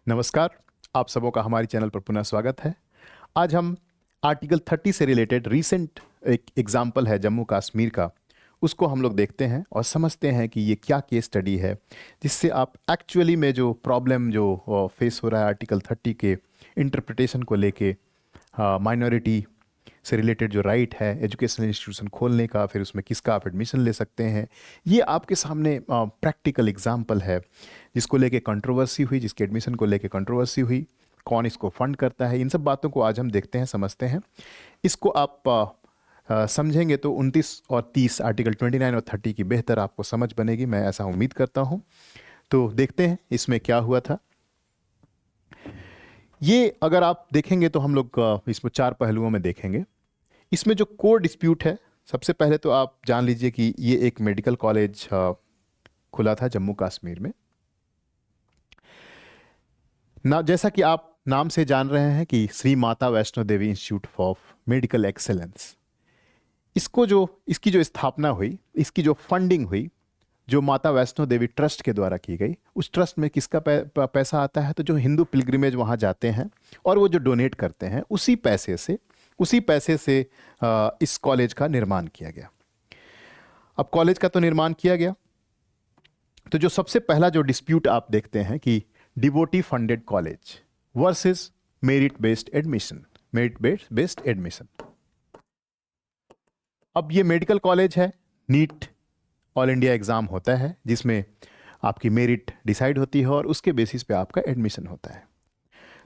नमस्कार। आप सबों का हमारे चैनल पर पुनः स्वागत है। आज हम आर्टिकल 30 से रिलेटेड रीसेंट एक एग्जाम्पल है जम्मू कश्मीर का, उसको हम लोग देखते हैं और समझते हैं कि ये क्या केस स्टडी है जिससे आप एक्चुअली में जो प्रॉब्लम जो फेस हो रहा है आर्टिकल 30 के इंटरप्रिटेशन को लेके, माइनॉरिटी से रिलेटेड जो राइट है एजुकेशनल इंस्टीट्यूशन खोलने का, फिर उसमें किसका आप एडमिशन ले सकते हैं, ये आपके सामने प्रैक्टिकल एग्जाम्पल है जिसको लेके कंट्रोवर्सी हुई, जिसके एडमिशन को लेके कंट्रोवर्सी हुई, कौन इसको फंड करता है, इन सब बातों को आज हम देखते हैं, समझते हैं। इसको आप समझेंगे तो 29 और 30 आर्टिकल 29 और 30 की बेहतर आपको समझ बनेगी, मैं ऐसा उम्मीद करता हूँ। तो देखते हैं इसमें क्या हुआ था। ये अगर आप देखेंगे तो हम लोग इसमें 4 पहलुओं में देखेंगे। इसमें जो कोर डिस्प्यूट है, सबसे पहले तो आप जान लीजिए कि ये एक मेडिकल कॉलेज खुला था जम्मू कश्मीर में ना, जैसा कि आप नाम से जान रहे हैं कि Shri Mata Vaishno Devi institute of medical excellence. इसकी जो स्थापना हुई, इसकी जो फंडिंग हुई, जो माता वैष्णो देवी ट्रस्ट के द्वारा की गई, उस ट्रस्ट में किसका पैसा आता है? तो जो हिंदू पिलग्रिमेज वहाँ जाते हैं और वो जो डोनेट करते हैं, उसी पैसे से इस कॉलेज का निर्माण किया गया। अब कॉलेज का तो निर्माण किया गया, तो जो सबसे पहला जो डिस्प्यूट आप देखते हैं कि devotee funded college versus merit based admission. अब ये मेडिकल कॉलेज है, नीट ऑल इंडिया एग्जाम होता है जिसमें आपकी मेरिट डिसाइड होती है और उसके बेसिस पे आपका एडमिशन होता है।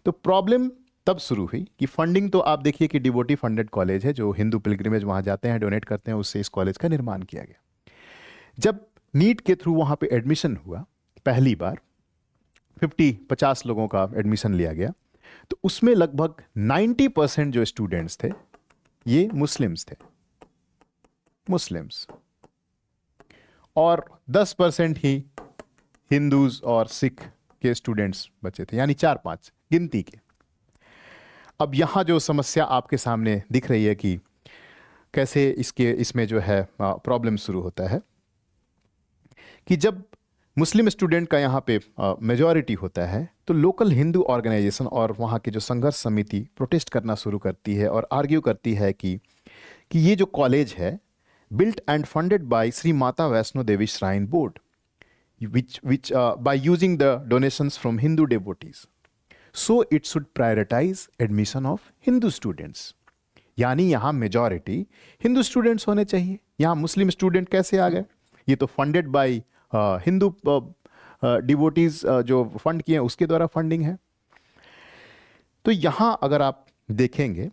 तो प्रॉब्लम तब शुरू हुई कि फंडिंग तो आप देखिए कि डिवोटी फंडेड कॉलेज है, जो हिंदू पिलग्रिमेज वहाँ जाते हैं, डोनेट करते हैं, उससे इस कॉलेज का निर्माण किया गया। जब नीट के थ्रू वहाँ पे एडमिशन हुआ पहली बार, 50 लोगों का एडमिशन लिया गया, तो उसमें लगभग 90% जो स्टूडेंट्स थे ये मुस्लिम्स थे, और 10% ही हिंदूज और सिख के स्टूडेंट्स बचे थे, यानी 4-5 गिनती के। अब यहां जो समस्या आपके सामने दिख रही है कि कैसे इसमें जो है प्रॉब्लम शुरू होता है कि जब मुस्लिम स्टूडेंट का यहाँ पे मेजॉरिटी होता है तो लोकल हिंदू ऑर्गेनाइजेशन और वहाँ की जो संघर्ष समिति प्रोटेस्ट करना शुरू करती है और आर्ग्यू करती है कि ये जो कॉलेज है built and funded by Sri Mata Vaishno Devi Shrine Board, which by using the donations from Hindu devotees, so it should prioritize admission of Hindu students. यानी यहाँ मेजॉरिटी हिंदू स्टूडेंट्स होने चाहिए, यहाँ मुस्लिम स्टूडेंट कैसे आ गए? ये तो फंडेड बाय हिंदू डिवोटीज जो फंड किए उसके द्वारा फंडिंग है। तो यहाँ अगर आप देखेंगे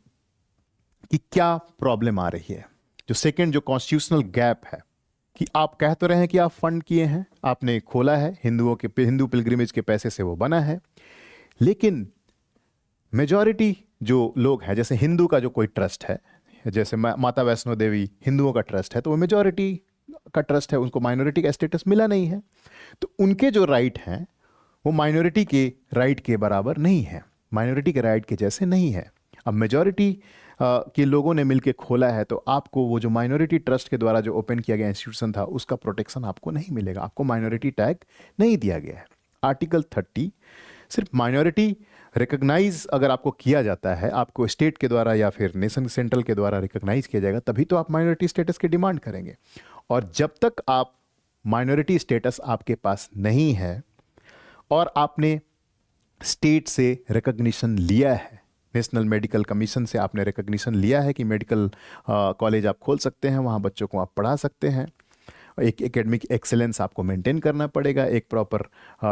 कि क्या प्रॉब्लम आ रही है, जो सेकंड जो कॉन्स्टिट्यूशनल गैप है कि आप कह तो रहे हैं कि आप फंड किए हैं, आपने खोला है, हिंदू पिलग्रिमेज के पैसे से वो बना है, लेकिन मेजॉरिटी जो लोग हैं, जैसे हिंदू का जो कोई ट्रस्ट है, जैसे माता वैष्णो देवी हिंदुओं का ट्रस्ट है, तो वो मेजॉरिटी का ट्रस्ट है, उनको माइनॉरिटी का स्टेटस मिला नहीं है, तो उनके जो राइट हैं वो माइनॉरिटी के राइट के बराबर नहीं है, माइनॉरिटी के राइट के जैसे नहीं है। अब मेजॉरिटी के लोगों ने मिलकर खोला है, तो आपको वो जो माइनॉरिटी ट्रस्ट के द्वारा जो ओपन किया गया इंस्टीट्यूशन था उसका प्रोटेक्शन आपको नहीं मिलेगा, आपको माइनॉरिटी टैग नहीं दिया गया है। आर्टिकल 30 सिर्फ माइनॉरिटी रिकॉग्नाइज अगर आपको किया जाता है, आपको स्टेट के द्वारा या फिर नेशन सेंट्रल के द्वारा रिकॉग्नाइज किया जाएगा, तभी तो आप माइनॉरिटी स्टेटस की डिमांड करेंगे। और जब तक आप माइनॉरिटी स्टेटस आपके पास नहीं है और आपने स्टेट से रिकॉग्निशन लिया है, नेशनल मेडिकल कमीशन से आपने रिकॉग्निशन लिया है कि मेडिकल कॉलेज आप खोल सकते हैं, वहाँ बच्चों को आप पढ़ा सकते हैं, एक एकेडमिक एक्सेलेंस आपको मेंटेन करना पड़ेगा, एक प्रॉपर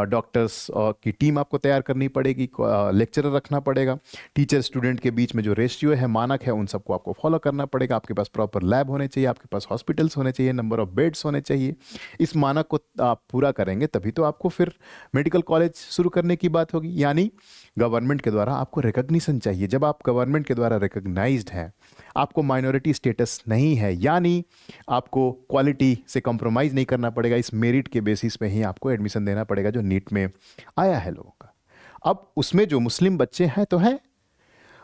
डॉक्टर्स की टीम आपको तैयार करनी पड़ेगी, लेक्चरर रखना पड़ेगा, टीचर स्टूडेंट के बीच में जो रेशियो है, मानक है, उन सबको आपको फॉलो करना पड़ेगा, आपके पास प्रॉपर लैब होने चाहिए, आपके पास हॉस्पिटल्स होने चाहिए, नंबर ऑफ बेड्स होने चाहिए। इस मानक को आप पूरा करेंगे तभी तो आपको फिर मेडिकल कॉलेज शुरू करने की बात होगी, यानी गवर्नमेंट के द्वारा आपको रिकॉग्निशन चाहिए। जब आप गवर्नमेंट के द्वारा रिकॉग्नाइज्ड हैं, आपको माइनॉरिटी स्टेटस नहीं है, यानी आपको क्वालिटी से कॉम्प्रोमाइज़ नहीं करना पड़ेगा, इस मेरिट के बेसिस पे ही आपको एडमिशन देना पड़ेगा जो नीट में आया है लोगों का। अब उसमें जो मुस्लिम बच्चे हैं तो हैं,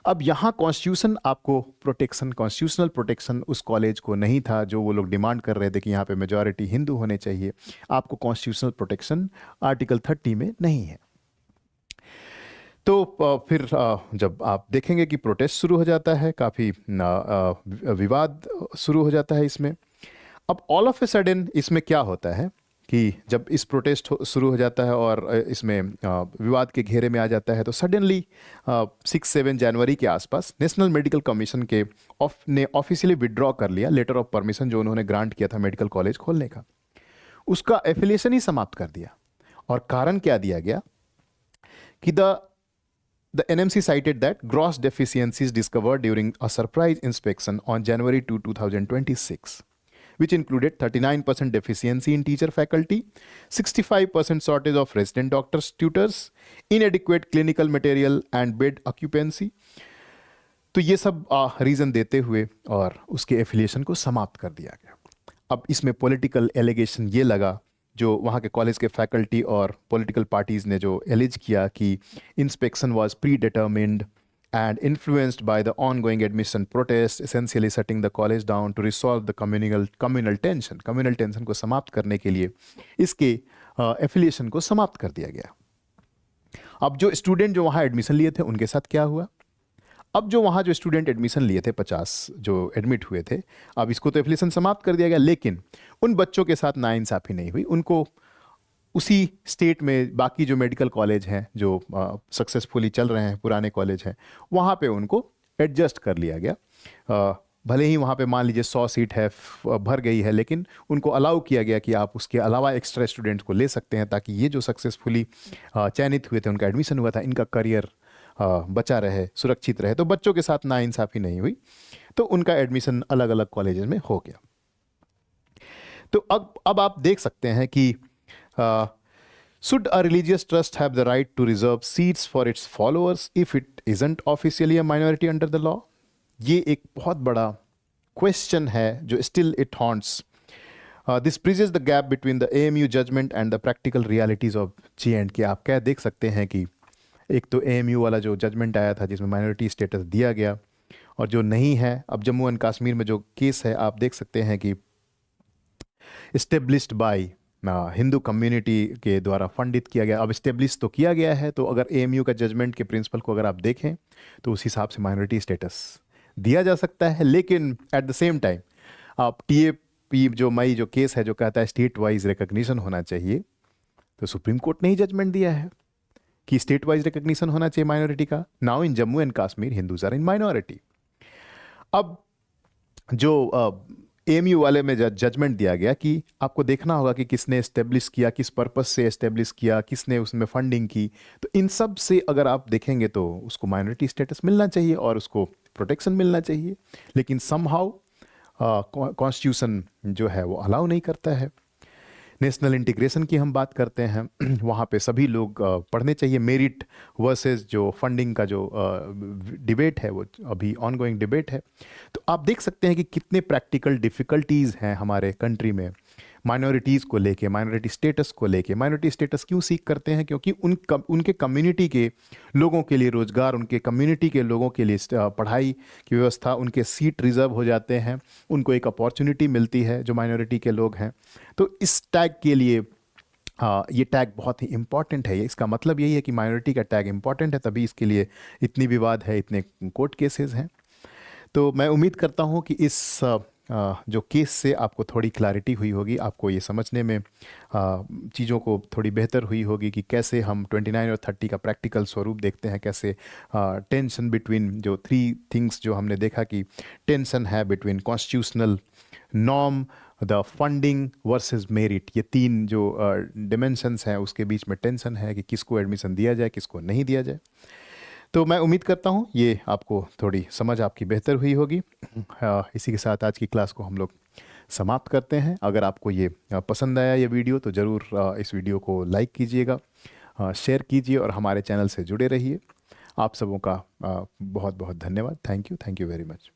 अब यहाँ कॉन्स्टिट्यूशन आपको कॉन्स्टिट्यूशनल प्रोटेक्शन उस कॉलेज को नहीं था जो वो लोग डिमांड कर रहे थे कि यहाँ पे मेजॉरिटी हिंदू होने चाहिए, आपको कॉन्स्टिट्यूशनल प्रोटेक्शन आर्टिकल 30 में नहीं है। तो फिर जब आप देखेंगे कि प्रोटेस्ट शुरू हो जाता है, काफ़ी विवाद शुरू हो जाता है इसमें। अब ऑल ऑफ ए सडन इसमें क्या होता है कि जब इस प्रोटेस्ट शुरू हो जाता है और इसमें विवाद के घेरे में आ जाता है, तो सडनली 6-7 जनवरी के आसपास नेशनल मेडिकल कमीशन के ने ऑफिशियली विड्रॉ कर लिया लेटर ऑफ परमिशन जो उन्होंने ग्रांट किया था मेडिकल कॉलेज खोलने का, उसका एफिलिएशन ही समाप्त कर दिया। और कारण क्या दिया गया कि The NMC cited that gross deficiencies discovered during a surprise inspection on January 2, 2026, which included 39% deficiency in teacher faculty, 65% shortage of resident doctors, tutors, inadequate clinical material and bed occupancy. तो ये सब रीज़न देते हुए और उसके affiliation को समाप्त कर दिया गया। अब इसमें पॉलिटिकल एलिगेशन ये लगा, जो वहाँ के कॉलेज के फैकल्टी और पॉलिटिकल पार्टीज़ ने जो एलिज किया कि inspection was pre determined and influenced by the ongoing admission protests, essentially shutting the college down to resolve the communal tension. Communal tension को समाप्त करने के लिए इसके एफिलिएशन को समाप्त कर दिया गया। अब जो स्टूडेंट जो वहाँ एडमिशन लिए थे उनके साथ क्या हुआ? अब जो वहाँ जो स्टूडेंट एडमिशन लिए थे 50 जो एडमिट हुए थे, अब इसको तो एफिलिएशन समाप्त कर दिया गया, लेकिन उन बच्चों के साथ नाइंसाफ़ी नहीं हुई। उनको उसी स्टेट में बाकी जो मेडिकल कॉलेज हैं जो सक्सेसफुली चल रहे हैं, पुराने कॉलेज हैं, वहाँ पे उनको एडजस्ट कर लिया गया। भले ही वहाँ पे मान लीजिए 100 सीट है, भर गई है, लेकिन उनको अलाउ किया गया कि आप उसके अलावा एक्स्ट्रा स्टूडेंट्स को ले सकते हैं, ताकि ये जो सक्सेसफुली चयनित हुए थे, उनका एडमिशन हुआ था, इनका करियर बचा रहे, सुरक्षित रहे। तो बच्चों के साथ नाइंसाफ़ी नहीं हुई, तो उनका एडमिशन अलग अलग कॉलेजेस में हो गया। तो अब आप देख सकते हैं कि should a religious trust have the right to reserve seats for its followers if it isn't officially a minority under the law? ये एक बहुत बड़ा क्वेश्चन है जो still it haunts. This bridges the gap between the AMU judgment and the practical realities of J&K. आप क्या देख सकते हैं कि एक तो AMU वाला जो जजमेंट आया था जिसमें माइनॉरिटी स्टेटस दिया गया, और जो नहीं है, अब जम्मू एंड कश्मीर में जो केस है आप देख सकते हैं कि एस्टेब्लिश्ड बाय हिंदू कम्युनिटी के द्वारा फंडित किया गया। अब इस्टेब्लिश तो किया गया है, तो अगर AMU का जजमेंट के प्रिंसिपल को अगर आप देखें तो उस हिसाब से माइनॉरिटी स्टेटस दिया जा सकता है। लेकिन एट द सेम टाइम आप TAP जो केस है जो कहता है स्टेट वाइज रिकग्निशन होना चाहिए, तो सुप्रीम कोर्ट ने ही जजमेंट दिया है कि स्टेट वाइज रिकग्निशन होना चाहिए माइनॉरिटी का। Now in Jammu and Kashmir Hindus are in minority. अब जो AMU वाले में जजमेंट दिया गया कि आपको देखना होगा कि किसने एस्टेब्लिश किया, किस पर्पस से एस्टेब्लिश किया, किसने उसमें फंडिंग की। तो इन सब से अगर आप देखेंगे तो उसको माइनॉरिटी स्टेटस मिलना चाहिए और उसको प्रोटेक्शन मिलना चाहिए, लेकिन समहाउ कॉन्स्टिट्यूशन जो है वो अलाउ नहीं करता है। नेशनल इंटीग्रेशन की हम बात करते हैं, वहाँ पे सभी लोग पढ़ने चाहिए। मेरिट वर्सेस जो फंडिंग का जो डिबेट है वो अभी ऑनगोइंग डिबेट है। तो आप देख सकते हैं कि कितने प्रैक्टिकल डिफ़िकल्टीज़ हैं हमारे कंट्री में माइनॉरिटीज़ को लेके, माइनॉरिटी स्टेटस को लेके। माइनॉरिटी स्टेटस क्यों सीख करते हैं? क्योंकि उनके कम्युनिटी के लोगों के लिए रोज़गार, उनके कम्युनिटी के लोगों के लिए पढ़ाई की व्यवस्था, उनके सीट रिज़र्व हो जाते हैं, उनको एक अपॉर्चुनिटी मिलती है जो माइनॉरिटी के लोग हैं। तो इस टैग के लिए ये टैग बहुत ही इम्पॉर्टेंट है। इसका मतलब यही है कि माइनॉरिटी का टैग इम्पॉर्टेंट है, तभी इसके लिए इतनी विवाद है, इतने कोर्ट केसेस हैं। तो मैं उम्मीद करता हूँ कि इस जो केस से आपको थोड़ी क्लैरिटी हुई होगी, आपको ये समझने में चीज़ों को थोड़ी बेहतर हुई होगी कि कैसे हम 29 और 30 का प्रैक्टिकल स्वरूप देखते हैं, कैसे टेंशन बिटवीन जो 3 थिंग्स जो हमने देखा कि टेंशन है between constitutional norm, the funding versus merit, ये 3 जो डिमेंशंस हैं उसके बीच में टेंशन है कि किसको एडमिशन दिया जाए, किसको नहीं दिया जाए। तो मैं उम्मीद करता हूँ ये आपको थोड़ी समझ आपकी बेहतर हुई होगी। इसी के साथ आज की क्लास को हम लोग समाप्त करते हैं। अगर आपको ये पसंद आया ये वीडियो तो ज़रूर इस वीडियो को लाइक कीजिएगा, शेयर कीजिए और हमारे चैनल से जुड़े रहिए। आप सबों का बहुत बहुत धन्यवाद। Thank you very much.